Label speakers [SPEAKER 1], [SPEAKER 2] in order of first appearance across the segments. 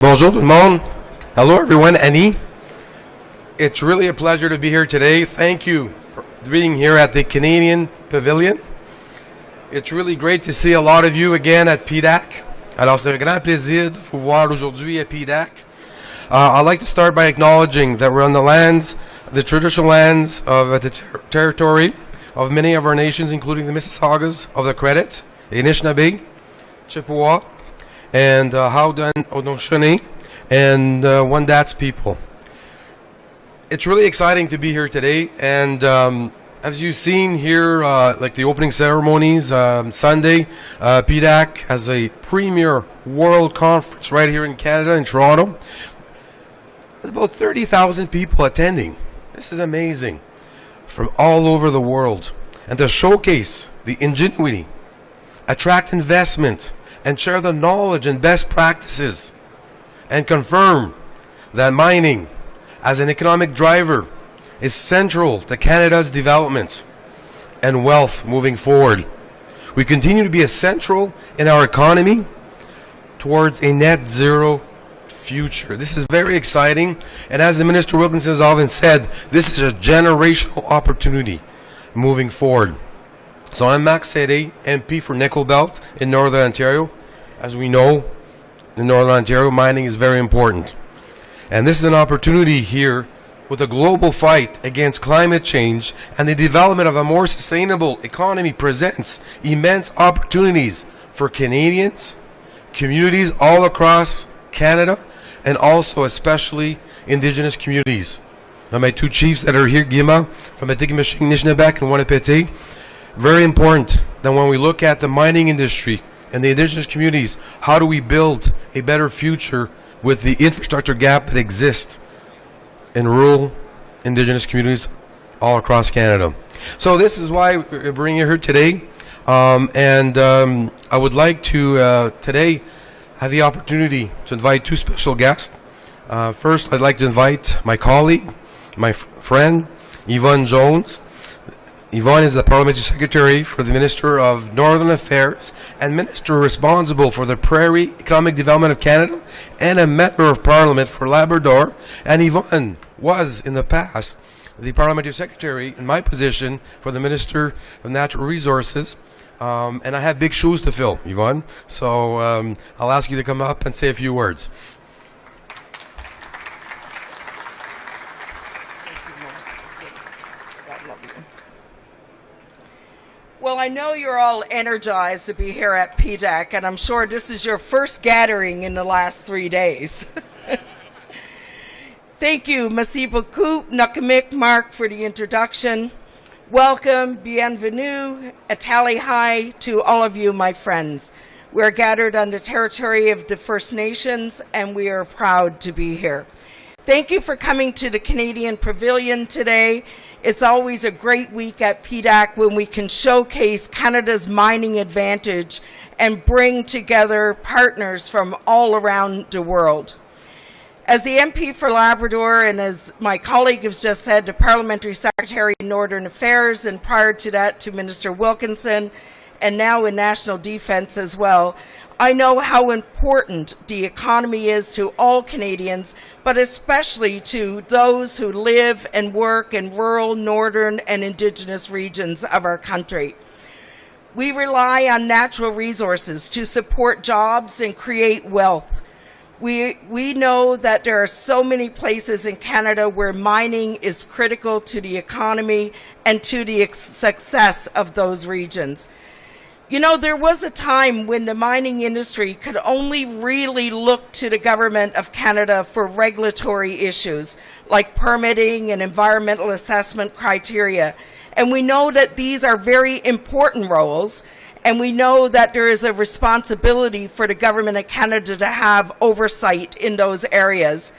[SPEAKER 1] Bonjour tout le monde. Hello everyone, Annie. It's really a pleasure to be here today. Thank you for being here at the Canadian Pavilion. It's really great to see a lot of you again at PDAC. Alors c'est un grand plaisir de vous voir aujourd'hui à PDAC. I'd like to start by acknowledging that we're on the lands, the traditional lands of the territory of many of our nations, including the Mississaugas of the Credit, the Anishinaabe, Chippewa, and Howden, Haudenosaunee, and Wendat's people. It's really exciting to be here today, and as you've seen here, like the opening ceremonies Sunday, PDAC has a premier world conference right here in Canada, in Toronto. There's about 30,000 people attending. This is amazing, from all over the world. And to showcase the ingenuity, attract investment, and share the knowledge and best practices, and confirm that mining as an economic driver is central to Canada's development and wealth moving forward. We continue to be essential in our economy towards a net zero future. This is very exciting, and as the Minister Wilkinson has often said, this is a generational opportunity moving forward. So I'm Marc Serré, MP for Nickel Belt in Northern Ontario. As we know, in Northern Ontario, mining is very important. And this is an opportunity here with a global fight against climate change, and the development of a more sustainable economy presents immense opportunities for Canadians, communities all across Canada, and also especially Indigenous communities. Now, my two chiefs that are here, Guillemot from Atikamashiq, Nishnabek, and Wanapete, very important that when we look at the mining industry and the Indigenous communities, how do we build a better future with the infrastructure gap that exists in rural Indigenous communities all across Canada. So this is why we're bringing you here today, I would like to today have the opportunity to invite two special guests. First, I'd like to invite my colleague, my friend, Yvonne Jones. Yvonne is the Parliamentary Secretary for the Minister of Northern Affairs and Minister responsible for the Prairie Economic Development of Canada and a Member of Parliament for Labrador. And Yvonne was, in the past, the Parliamentary Secretary in my position for the Minister of Natural Resources. And I have big shoes to fill, Yvonne. So I'll ask you to come up and say a few words.
[SPEAKER 2] Well, I know you're all energized to be here at PDAC, and I'm sure this is your first gathering in the last 3 days. Thank you, merci beaucoup, Nakamik Marc, for the introduction. Welcome, bienvenue, atali hi to all of you, my friends. We're gathered on the territory of the First Nations, and we are proud to be here. Thank you for coming to the Canadian Pavilion today. It's always a great week at PDAC when we can showcase Canada's mining advantage and bring together partners from all around the world. As the MP for Labrador, and as my colleague has just said, the Parliamentary Secretary in Northern Affairs, and prior to that to Minister Wilkinson, and now in National Defence as well, I know how important the economy is to all Canadians, but especially to those who live and work in rural, northern, and Indigenous regions of our country. We rely on natural resources to support jobs and create wealth. We know that there are so many places in Canada where mining is critical to the economy and to the success of those regions. You know, there was a time when the mining industry could only really look to the Government of Canada for regulatory issues like permitting and environmental assessment criteria. And we know that these are very important roles, and we know that there is a responsibility for the Government of Canada to have oversight in those areas.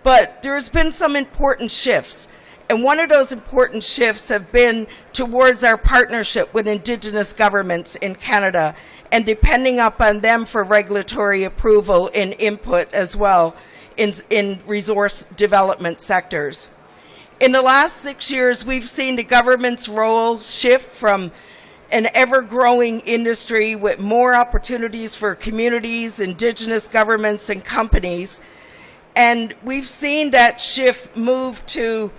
[SPEAKER 2] But there's been some important shifts. And one of those important shifts have been towards our partnership with Indigenous governments in Canada and depending upon them for regulatory approval and input as well in resource development sectors. In the last 6 years, we've seen the government's role shift from an ever-growing industry with more opportunities for communities, Indigenous governments, and companies. And we've seen that shift move to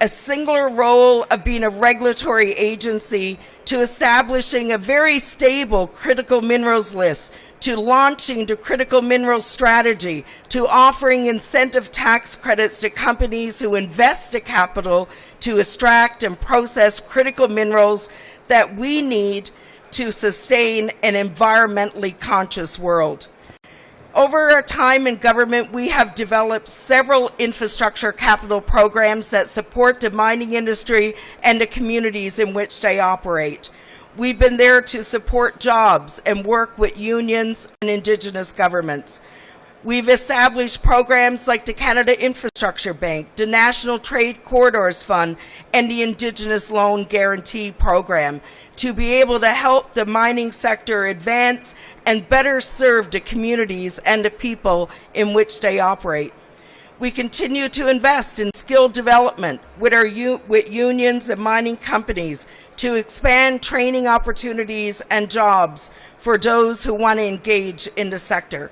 [SPEAKER 2] a singular role of being a regulatory agency, to establishing a very stable critical minerals list, to launching the critical minerals strategy, to offering incentive tax credits to companies who invest the capital to extract and process critical minerals that we need to sustain an environmentally conscious world. Over our time in government, we have developed several infrastructure capital programs that support the mining industry and the communities in which they operate. We've been there to support jobs and work with unions and Indigenous governments. We've established programs like the Canada Infrastructure Bank, the National Trade Corridors Fund, and the Indigenous Loan Guarantee Program to be able to help the mining sector advance and better serve the communities and the people in which they operate. We continue to invest in skill development with unions and mining companies to expand training opportunities and jobs for those who want to engage in the sector.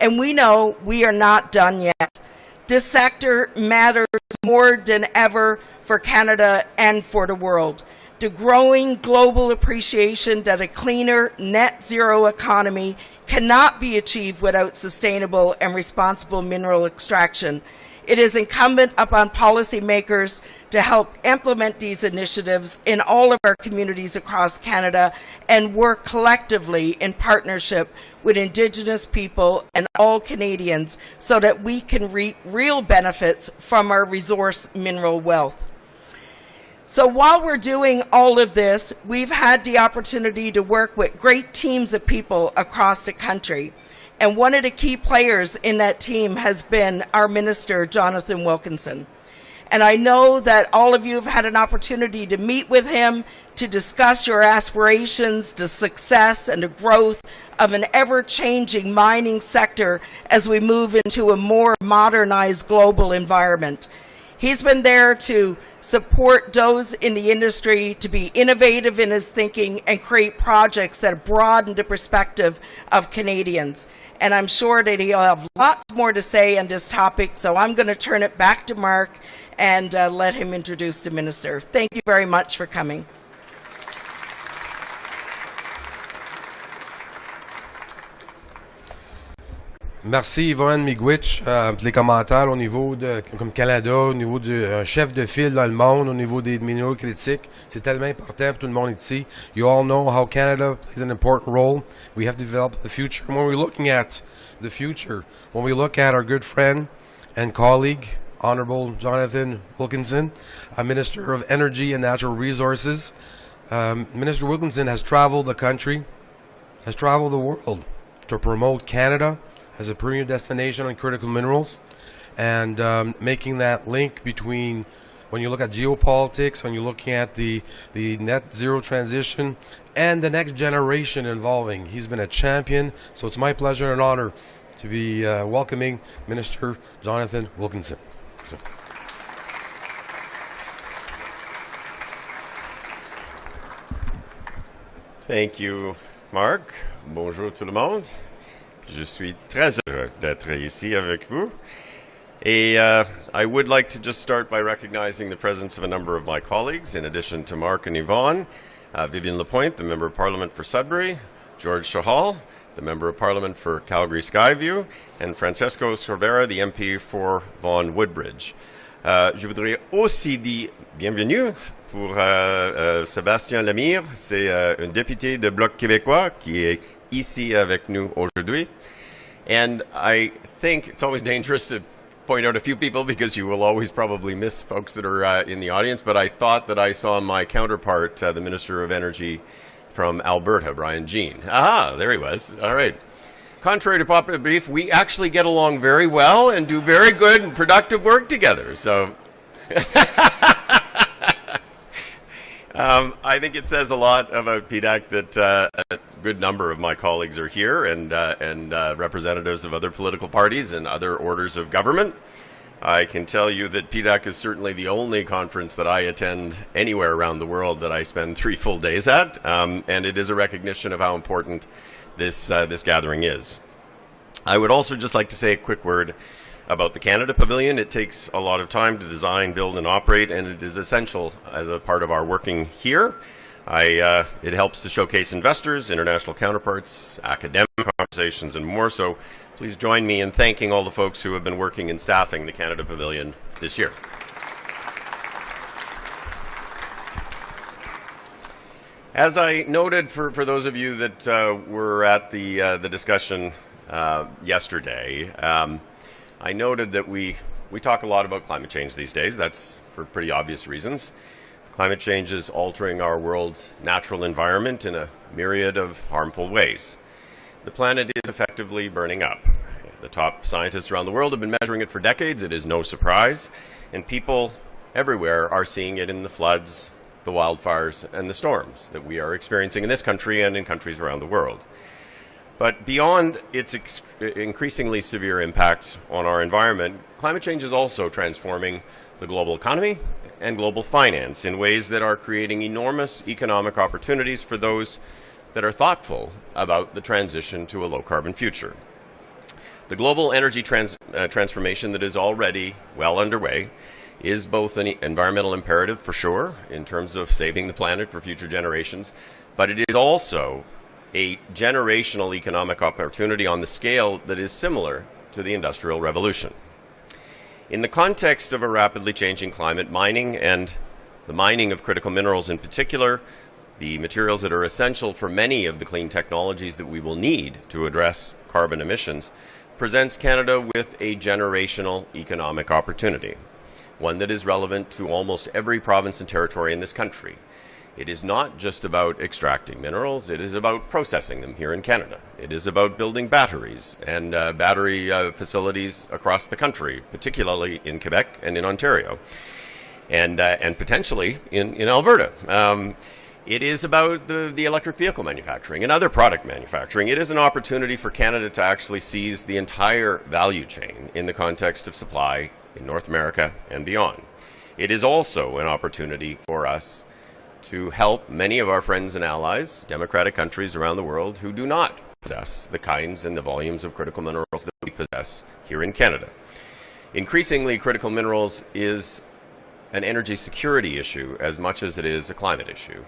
[SPEAKER 2] And we know we are not done yet. This sector matters more than ever for Canada and for the world. The growing global appreciation that a cleaner, net zero economy cannot be achieved without sustainable and responsible mineral extraction. It is incumbent upon policymakers to help implement these initiatives in all of our communities across Canada and work collectively in partnership with Indigenous people and all Canadians so that we can reap real benefits from our resource mineral wealth. So while we're doing all of this, we've had the opportunity to work with great teams of people across the country. And one of the key players in that team has been our Minister, Jonathan Wilkinson. And I know that all of you have had an opportunity to meet with him, to discuss your aspirations, the success and the growth of an ever-changing mining sector as we move into a more modernized global environment. He's been there to support those in the industry to be innovative in his thinking and create projects that broaden the perspective of Canadians. And I'm sure that he'll have lots more to say on this topic, so I'm going to turn it back to Marc and let him introduce the Minister. Thank you very much for coming.
[SPEAKER 1] Merci Yvonne Miigwech pour les commentaires au niveau de comme Canada, au niveau du chef de file dans le monde, au niveau des minéraux critiques. C'est tellement important pour tout le monde ici. You all know how Canada plays an important role. We have to develop the future. And when we're looking at the future, when we look at our good friend and colleague, Honorable Jonathan Wilkinson, Minister of Energy and Natural Resources, Minister Wilkinson has traveled the country, has traveled the world to promote Canada as a premier destination on critical minerals, and making that link between when you look at geopolitics, when you're looking at the net zero transition, and the next generation involving. He's been a champion, so it's my pleasure and honor to be welcoming Minister Jonathan Wilkinson. So.
[SPEAKER 3] Thank you, Marc. Bonjour tout le monde. Je suis très heureux d'être ici avec vous. Et I would like to just start by recognizing the presence of a number of my colleagues, in addition to Marc and Yvonne, Vivian Lapointe, the Member of Parliament for Sudbury, George Chahal, the Member of Parliament for Calgary Skyview, and Francesco Cervera, the MP for Vaughan Woodbridge. Je voudrais aussi dire bienvenue pour Sébastien Lemire, c'est un député de Bloc québécois qui est ici avec nous aujourd'hui. And I think it's always dangerous to point out a few people because you will always probably miss folks that are in the audience, but I thought that I saw my counterpart, the Minister of Energy from Alberta, Brian Jean. Aha, there he was. All right. Contrary to popular belief, we actually get along very well and do very good and productive work together. So I think it says a lot about PDAC that a good number of my colleagues are here and representatives of other political parties and other orders of government. I can tell you that PDAC is certainly the only conference that I attend anywhere around the world that I spend 3 full days at, and it is a recognition of how important this gathering is. I would also just like to say a quick word about the Canada Pavilion. It takes a lot of time to design, build, and operate, and it is essential as a part of our working here. It helps to showcase investors, international counterparts, academic conversations, and more. So please join me in thanking all the folks who have been working and staffing the Canada Pavilion this year. As I noted, for those of you that were at the discussion yesterday, I noted that we talk a lot about climate change these days. That's for pretty obvious reasons. Climate change is altering our world's natural environment in a myriad of harmful ways. The planet is effectively burning up. The top scientists around the world have been measuring it for decades. It is no surprise. And people everywhere are seeing it in the floods, the wildfires, and the storms that we are experiencing in this country and in countries around the world. But beyond its increasingly severe impacts on our environment, climate change is also transforming the global economy and global finance in ways that are creating enormous economic opportunities for those that are thoughtful about the transition to a low-carbon future. The global energy transformation that is already well underway is both an environmental imperative for sure, in terms of saving the planet for future generations, but it is also a generational economic opportunity on the scale that is similar to the Industrial Revolution. In the context of a rapidly changing climate, mining and the mining of critical minerals in particular, the materials that are essential for many of the clean technologies that we will need to address carbon emissions, presents Canada with a generational economic opportunity, one that is relevant to almost every province and territory in this country. It is not just about extracting minerals, it is about processing them here in Canada. It is about building batteries and battery facilities across the country, particularly in Quebec and in Ontario, and potentially in Alberta. It is about the electric vehicle manufacturing and other product manufacturing. It is an opportunity for Canada to actually seize the entire value chain in the context of supply in North America and beyond. It is also an opportunity for us to help many of our friends and allies, democratic countries around the world, who do not possess the kinds and the volumes of critical minerals that we possess here in Canada. Increasingly, critical minerals is an energy security issue as much as it is a climate issue.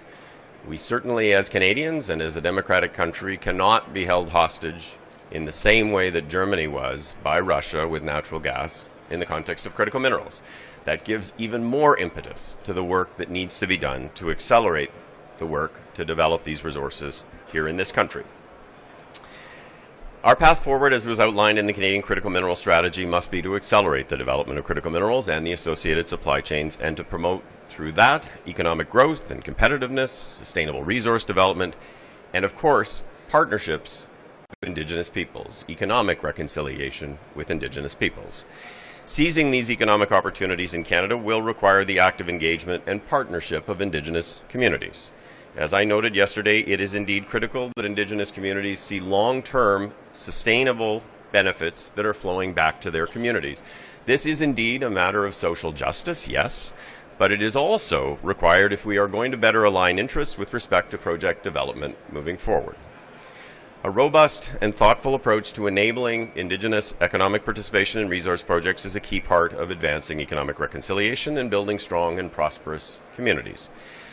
[SPEAKER 3] We certainly, as Canadians and as a democratic country, cannot be held hostage in the same way that Germany was by Russia with natural gas in the context of critical minerals. That gives even more impetus to the work that needs to be done to accelerate the work to develop these resources here in this country. Our path forward, as was outlined in the Canadian Critical Mineral Strategy, must be to accelerate the development of critical minerals and the associated supply chains, and to promote through that economic growth and competitiveness, sustainable resource development, and of course, partnerships with Indigenous peoples, economic reconciliation with Indigenous peoples. Seizing these economic opportunities in Canada will require the active engagement and partnership of Indigenous communities. As I noted yesterday, it is indeed critical that Indigenous communities see long-term, sustainable benefits that are flowing back to their communities. This is indeed a matter of social justice, yes, but it is also required if we are going to better align interests with respect to project development moving forward. A robust and thoughtful approach to enabling Indigenous economic participation in resource projects is a key part of advancing economic reconciliation and building strong and prosperous communities.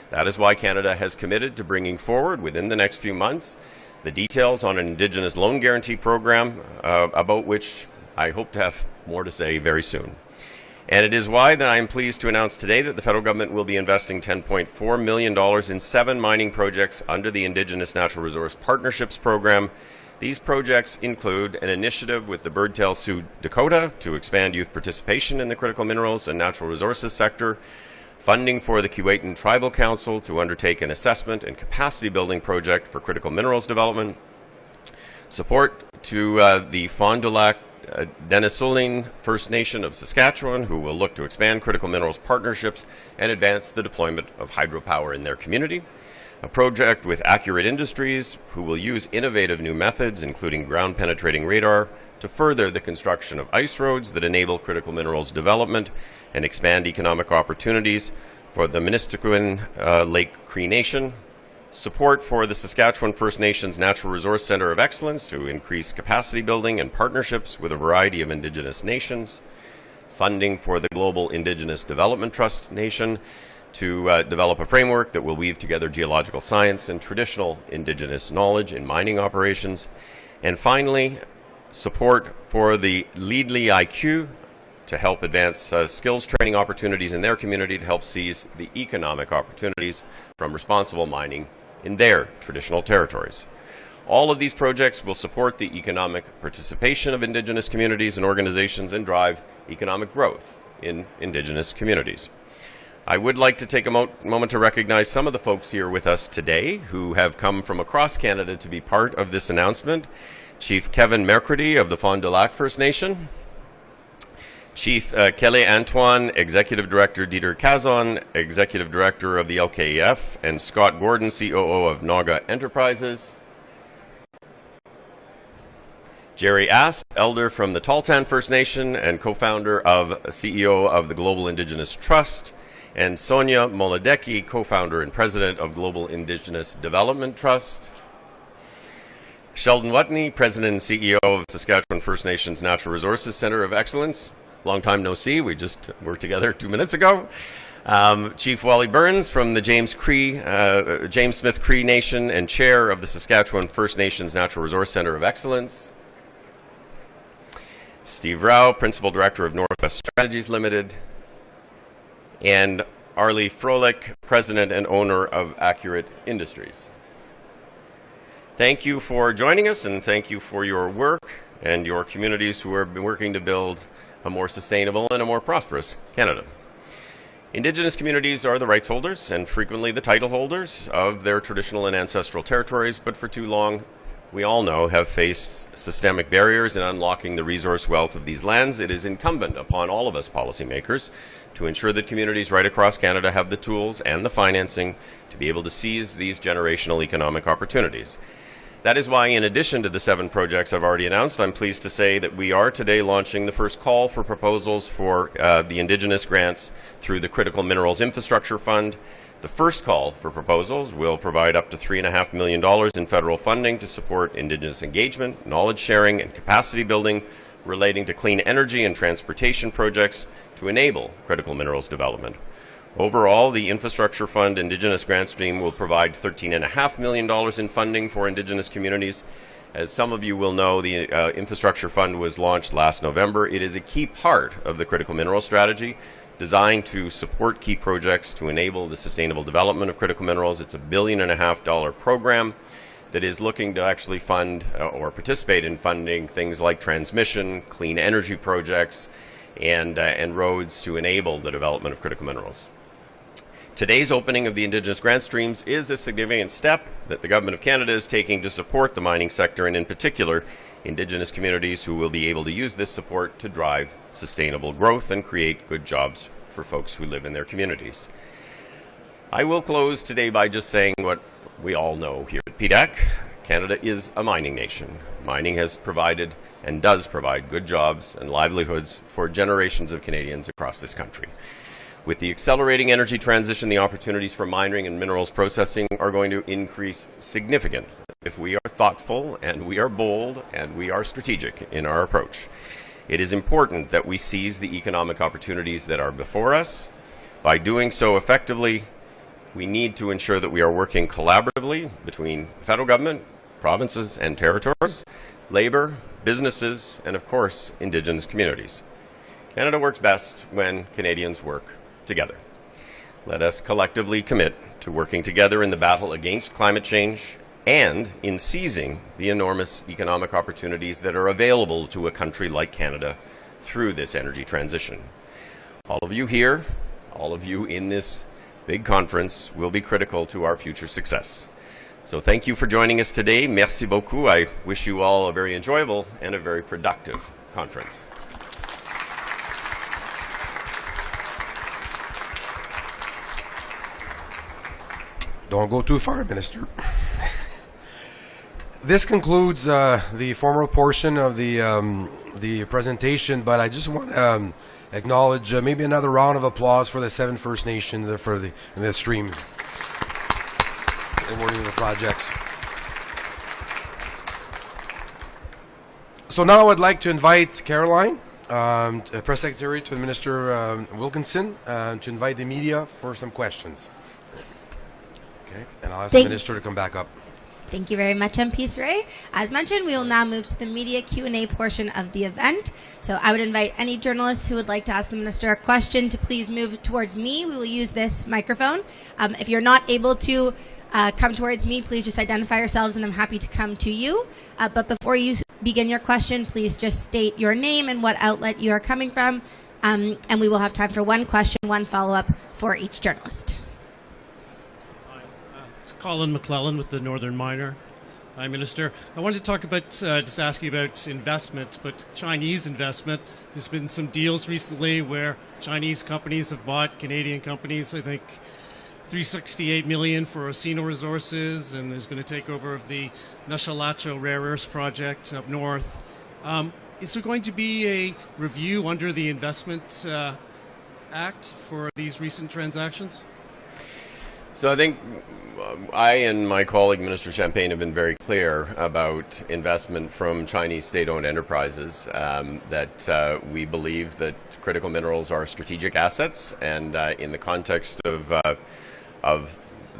[SPEAKER 3] That is why Canada has committed to bringing forward within the next few months the details on an Indigenous loan guarantee program about which I hope to have more to say very soon. And it is why that I am pleased to announce today that the federal government will be investing $10.4 million in 7 mining projects under the Indigenous Natural Resource Partnerships program. These projects include an initiative with the Birdtail Sioux Dakota to expand youth participation in the critical minerals and natural resources sector, funding for the Keewatin Tribal Council to undertake an assessment and capacity building project for critical minerals development, support to the Fond du Lac Denisoline First Nation of Saskatchewan, who will look to expand critical minerals partnerships and advance the deployment of hydropower in their community. A project with Accurate Industries, who will use innovative new methods, including ground-penetrating radar, to further the construction of ice roads that enable critical minerals development and expand economic opportunities for the Ministiquin Lake Cree Nation, support for the Saskatchewan First Nations Natural Resource Centre of Excellence to increase capacity building and partnerships with a variety of Indigenous nations, funding for the Global Indigenous Development Trust Nation to develop a framework that will weave together geological science and traditional Indigenous knowledge in mining operations, and finally, support for the Leadley IQ to help advance skills training opportunities in their community to help seize the economic opportunities from responsible mining in their traditional territories. All of these projects will support the economic participation of Indigenous communities and organizations and drive economic growth in Indigenous communities. I would like to take a moment to recognize some of the folks here with us today who have come from across Canada to be part of this announcement. Chief Kevin Mercredi of the Fond du Lac First Nation, Chief Kelly Antoine, Executive Director Dieter Kazon, Executive Director of the LKEF, and Scott Gordon, COO of Naga Enterprises, Jerry Asp, Elder from the Tahltan First Nation and co-founder of CEO of the Global Indigenous Trust, and Sonia Molodecki, co-founder and president of Global Indigenous Development Trust. Sheldon Watney, president and CEO of Saskatchewan First Nations Natural Resources Centre of Excellence. Long time no see. We just worked together 2 minutes ago. Chief Wally Burns from the James Smith Cree Nation and chair of the Saskatchewan First Nations Natural Resource Centre of Excellence. Steve Rao, principal director of Northwest Strategies Limited. And Arlie Froelich, president and owner of Accurate Industries. Thank you for joining us, and thank you for your work and your communities who are working to build a more sustainable and a more prosperous Canada. Indigenous communities are the rights holders and frequently the title holders of their traditional and ancestral territories, but for too long, we all know, have faced systemic barriers in unlocking the resource wealth of these lands. It is incumbent upon all of us policymakers to ensure that communities right across Canada have the tools and the financing to be able to seize these generational economic opportunities. That is why, in addition to the 7 projects I've already announced, I'm pleased to say that we are today launching the first call for proposals for the Indigenous grants through the Critical Minerals Infrastructure Fund. The first call for proposals will provide up to $3.5 million in federal funding to support Indigenous engagement, knowledge sharing, and capacity building relating to clean energy and transportation projects to enable critical minerals development. Overall, the Infrastructure Fund Indigenous grant stream will provide $13.5 million in funding for Indigenous communities. As some of you will know, the Infrastructure Fund was launched last November. It is a key part of the critical mineral strategy, designed to support key projects to enable the sustainable development of critical minerals. It's a $1.5 billion program that is looking to actually fund or participate in funding things like transmission, clean energy projects, and roads to enable the development of critical minerals. Today's opening of the Indigenous grant streams is a significant step that the Government of Canada is taking to support the mining sector, and in particular, Indigenous communities who will be able to use this support to drive sustainable growth and create good jobs for folks who live in their communities. I will close today by just saying what we all know here at PDAC. Canada is a mining nation. Mining has provided and does provide good jobs and livelihoods for generations of Canadians across this country. With the accelerating energy transition, the opportunities for mining and minerals processing are going to increase significantly if we are thoughtful and we are bold and we are strategic in our approach. It is important that we seize the economic opportunities that are before us. By doing so effectively, we need to ensure that we are working collaboratively between the federal government, provinces and territories, labor, businesses, and of course, Indigenous communities. Canada works best when Canadians work together. Let us collectively commit to working together in the battle against climate change and in seizing the enormous economic opportunities that are available to a country like Canada through this energy transition. All of you here, all of you in this big conference will be critical to our future success. So thank you for joining us today. Merci beaucoup. I wish you all a very enjoyable and a very productive conference.
[SPEAKER 1] Don't go too far, Minister. this concludes the formal portion of the presentation, but I just want to acknowledge maybe another round of applause for the 7 First Nations for the stream awarding the projects. So now I'd like to invite Caroline, Press Secretary to the Minister Wilkinson, to invite the media for some questions. Okay, and I'll ask the Minister to come back up.
[SPEAKER 4] Thank you very much, MP Serré. As mentioned, we will now move to the media Q&A portion of the event. So I would invite any journalists who would like to ask the Minister a question to please move towards me. We will use this microphone. If you're not able to come towards me, please just identify yourselves and I'm happy to come to you. But before you begin your question, please just state your name and what outlet you are coming from. And we will have time for one question, one follow-up for each journalist.
[SPEAKER 5] It's Colin McClellan with the Northern Miner. Hi, Minister. I wanted to talk about, just ask you about investment, but Chinese investment. There's been some deals recently where Chinese companies have bought Canadian companies, I think $368 million for Osino Resources, and there's been a takeover of the Nashalacho Rare Earths project up north. Is there going to be a review under the Investment Act for these recent transactions?
[SPEAKER 3] So I think I and my colleague, Minister Champagne, have been very clear about investment from Chinese state-owned enterprises, that we believe that critical minerals are strategic assets, and in the context of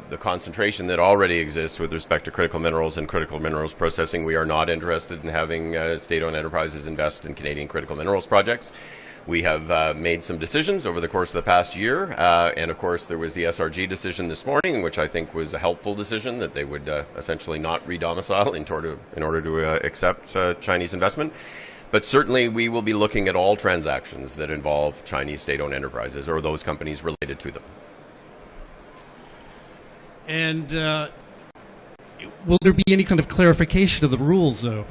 [SPEAKER 3] the concentration that already exists with respect to critical minerals and critical minerals processing, we are not interested in having state-owned enterprises invest in Canadian critical minerals projects. We have made some decisions over the course of the past year, and of course there was the SRG decision this morning, which I think was a helpful decision, that they would essentially not re-domicile in order to accept Chinese investment. But certainly we will be looking at all transactions that involve Chinese state-owned enterprises or those companies related to them. And
[SPEAKER 5] will there be any kind of clarification of the rules, though,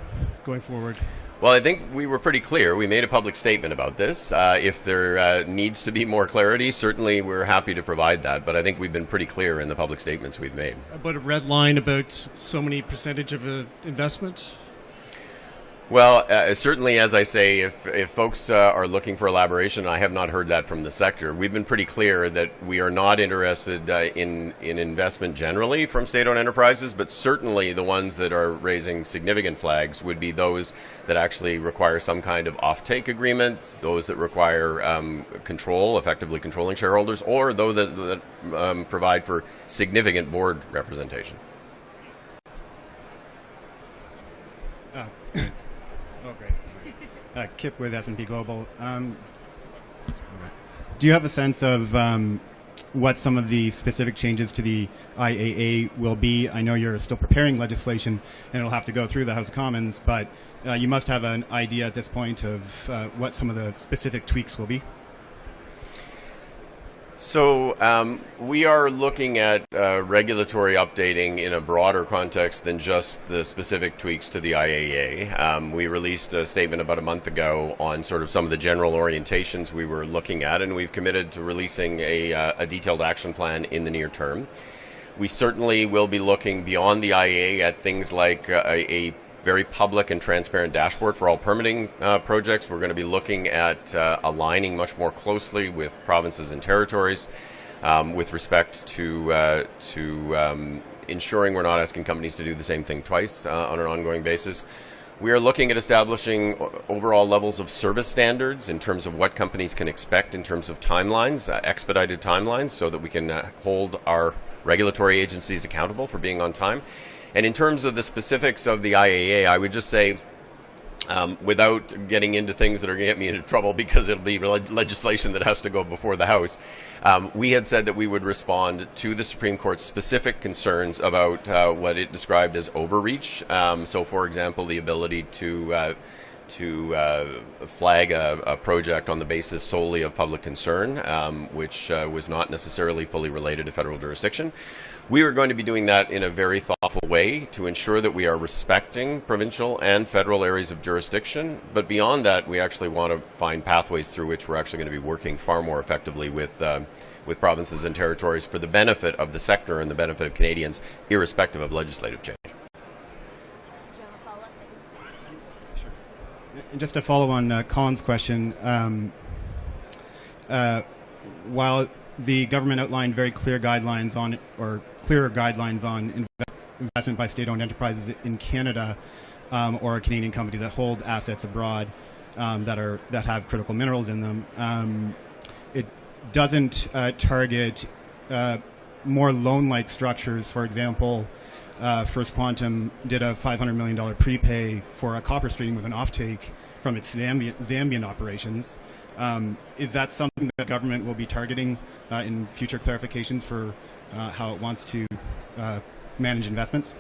[SPEAKER 5] going forward?
[SPEAKER 3] Well, I think we were pretty clear. We made a public statement about this. If there needs to be more clarity, certainly we're happy to provide that. But I think we've been pretty clear in the public statements we've made.
[SPEAKER 5] About a red line about so many percentage of investment?
[SPEAKER 3] Well, certainly, as I say, if folks are looking for elaboration, I have not heard that from the sector. We've been pretty clear that we are not interested in investment generally from state-owned enterprises, but certainly the ones that are raising significant flags would be those that actually require some kind of off-take agreement, those that require control, effectively controlling shareholders, or those that provide for significant board representation.
[SPEAKER 6] Oh, great. Kip with S&P Global. Do you have a sense of what some of the specific changes to the IAA will be? I know you're still preparing legislation and it'll have to go through the House of Commons, but you must have an idea at this point of what some of the specific tweaks will be.
[SPEAKER 3] So we are looking at regulatory updating in a broader context than just the specific tweaks to the IAA. We released a statement about a month ago on sort of some of the general orientations we were looking at, and we've committed to releasing a detailed action plan in the near term. We certainly will be looking beyond the IAA at things like a very public and transparent dashboard for all permitting projects. We're going to be looking at aligning much more closely with provinces and territories with respect to ensuring we're not asking companies to do the same thing twice on an ongoing basis. We are looking at establishing overall levels of service standards in terms of what companies can expect in terms of timelines, expedited timelines, so that we can hold our regulatory agencies accountable for being on time. And in terms of the specifics of the IAA, I would just say, without getting into things that are going to get me into trouble because it'll be legislation that has to go before the House, we had said that we would respond to the Supreme Court's specific concerns about what it described as overreach. So, for example, the ability to flag a project on the basis solely of public concern, which was not necessarily fully related to federal jurisdiction. We are going to be doing that in a very thoughtful way to ensure that we are respecting provincial and federal areas of jurisdiction. But beyond that, we actually want to find pathways through which we're actually going to be working far more effectively with provinces and territories for the benefit of the sector and the benefit of Canadians, irrespective of legislative change.
[SPEAKER 6] just to follow on Colin's question, while the government outlined very clear guidelines on, or clearer guidelines on investment by state-owned enterprises in Canada, or Canadian companies that hold assets abroad that have critical minerals in them, it doesn't target more loan-like structures. For example, First Quantum did a $500 million prepay for a copper stream with an offtake from its Zambian operations. Is that something that the government will be targeting in future clarifications for how it wants to manage investments?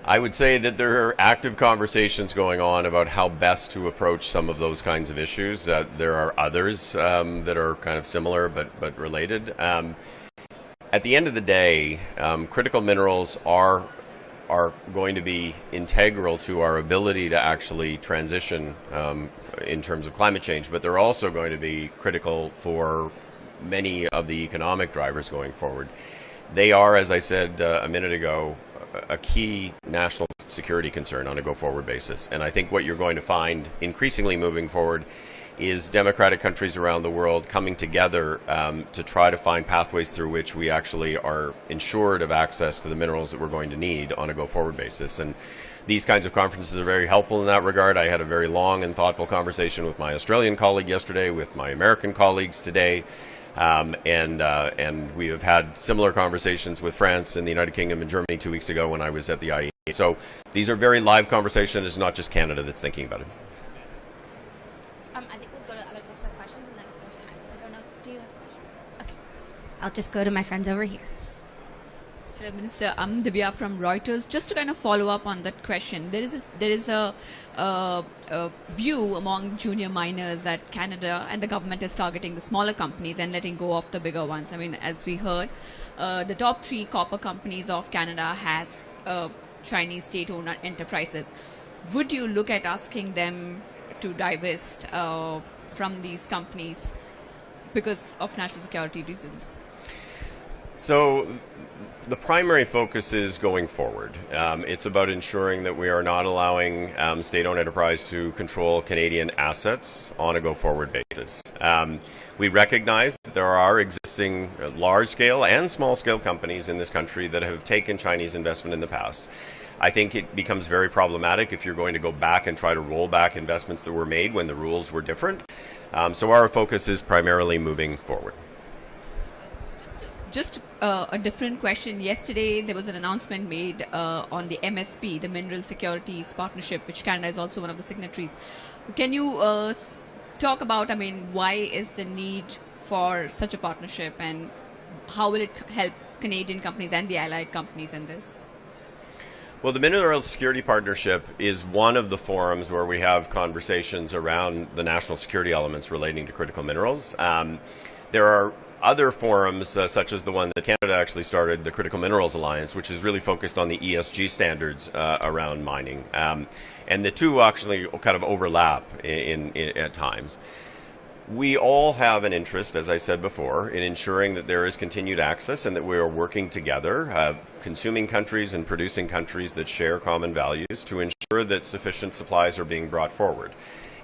[SPEAKER 3] I would say that there are active conversations going on about how best to approach some of those kinds of issues. There are others that are kind of similar but related. At the end of the day, critical minerals are going to be integral to our ability to actually transition in terms of climate change, but they're also going to be critical for many of the economic drivers going forward. They are, as I said a minute ago, a key national security concern on a go-forward basis. And I think what you're going to find increasingly moving forward is democratic countries around the world coming together to try to find pathways through which we actually are ensured of access to the minerals that we're going to need on a go-forward basis. And these kinds of conferences are very helpful in that regard. I had a very long and thoughtful conversation with my Australian colleague yesterday, with my American colleagues today. And we have had similar conversations with France and the United Kingdom and Germany 2 weeks ago when I was at the IEA. So these are very live conversations. It's not just Canada that's thinking about it.
[SPEAKER 4] I think we'll go to other folks who have questions, and then if there's time. I don't know. Do you have questions? Okay. I'll just go to my friends over here.
[SPEAKER 7] Hello, Minister. I'm Divya from Reuters. Just to kind of follow up on that question, there is a view among junior miners that Canada and the government is targeting the smaller companies and letting go of the bigger ones. I mean, as we heard, the top 3 copper companies of Canada has Chinese state-owned enterprises. Would you look at asking them to divest from these companies because of national security reasons?
[SPEAKER 3] So the primary focus is going forward. It's about ensuring that we are not allowing state-owned enterprise to control Canadian assets on a go-forward basis. We recognize that there are existing large-scale and small-scale companies in this country that have taken Chinese investment in the past. I think it becomes very problematic if you're going to go back and try to roll back investments that were made when the rules were different. So our focus is primarily moving forward.
[SPEAKER 7] Just a different question. Yesterday, there was an announcement made on the MSP, the Mineral Securities Partnership, which Canada is also one of the signatories. Can you talk about, I mean, why is the need for such a partnership, and how will it help Canadian companies and the allied companies in this?
[SPEAKER 3] Well, the Mineral Security Partnership is one of the forums where we have conversations around the national security elements relating to critical minerals. There are other forums, such as the one that Canada actually started, the Critical Minerals Alliance, which is really focused on the ESG standards around mining. And the two actually kind of overlap at times. We all have an interest, as I said before, in ensuring that there is continued access and that we are working together, consuming countries and producing countries that share common values, to ensure that sufficient supplies are being brought forward.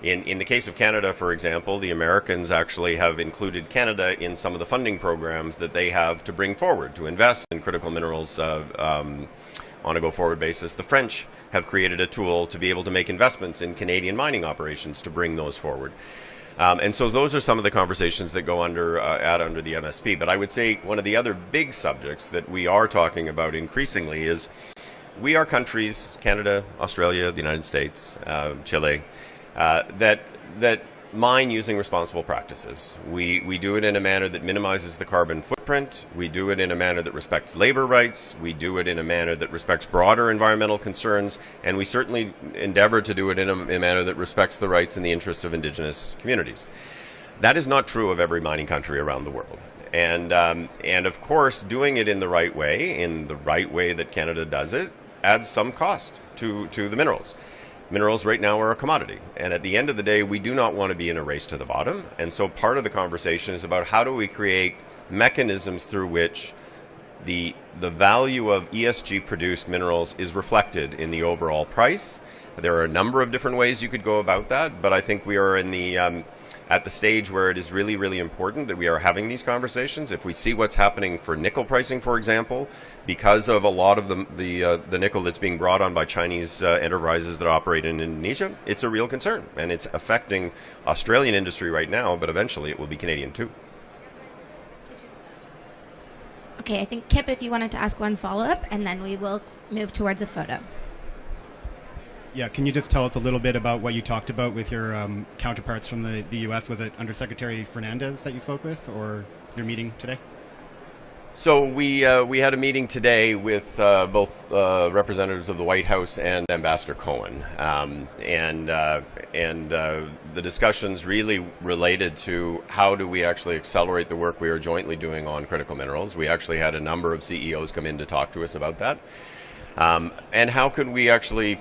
[SPEAKER 3] In the case of Canada, for example, the Americans actually have included Canada in some of the funding programs that they have to bring forward, to invest in critical minerals on a go-forward basis. The French have created a tool to be able to make investments in Canadian mining operations to bring those forward. And so those are some of the conversations that go under the MSP. But I would say one of the other big subjects that we are talking about increasingly is we are countries, Canada, Australia, the United States, Chile, that mine using responsible practices. We do it in a manner that minimizes the carbon footprint. We do it in a manner that respects labor rights. We do it in a manner that respects broader environmental concerns. And we certainly endeavor to do it in a manner that respects the rights and the interests of Indigenous communities. That is not true of every mining country around the world. And of course, doing it in the right way that Canada does it, adds some cost to the minerals. Minerals right now are a commodity, and at the end of the day, we do not want to be in a race to the bottom. And so part of the conversation is about how do we create mechanisms through which the value of ESG produced minerals is reflected in the overall price, There are a number of different ways you could go about that, but I think we are in the at the stage where it is really, really important that we are having these conversations. If we see what's happening for nickel pricing, for example, because of a lot of the nickel that's being brought on by Chinese enterprises that operate in Indonesia, it's a real concern, and it's affecting Australian industry right now, but eventually it will be Canadian too.
[SPEAKER 4] Okay, I think, Kip, if you wanted to ask one follow-up, and then we will move towards a photo.
[SPEAKER 6] Yeah, can you just tell us a little bit about what you talked about with your counterparts from the U.S.? Was it Undersecretary Fernandez that you spoke with, or your meeting today?
[SPEAKER 3] So we had a meeting today with both representatives of the White House and Ambassador Cohen, and the discussions really related to how do we actually accelerate the work we are jointly doing on critical minerals. We actually had a number of CEOs come in to talk to us about that. And how could we actually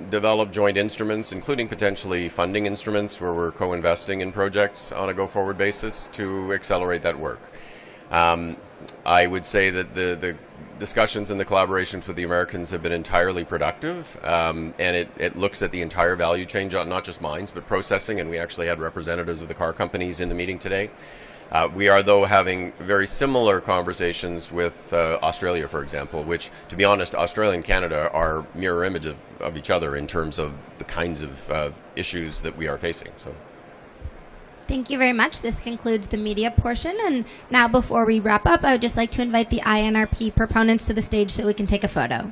[SPEAKER 3] develop joint instruments, including potentially funding instruments where we're co-investing in projects on a go-forward basis to accelerate that work. I would say that the discussions and the collaborations with the Americans have been entirely productive, and it looks at the entire value chain, not just mines, but processing, and we actually had representatives of the car companies in the meeting today. We are, though, having very similar conversations with Australia, for example, which, to be honest, Australia and Canada are mirror images of each other in terms of the kinds of issues that we are facing. So,
[SPEAKER 4] thank you very much. This concludes the media portion. And now, before we wrap up, I would just like to invite the INRP proponents to the stage so we can take a photo.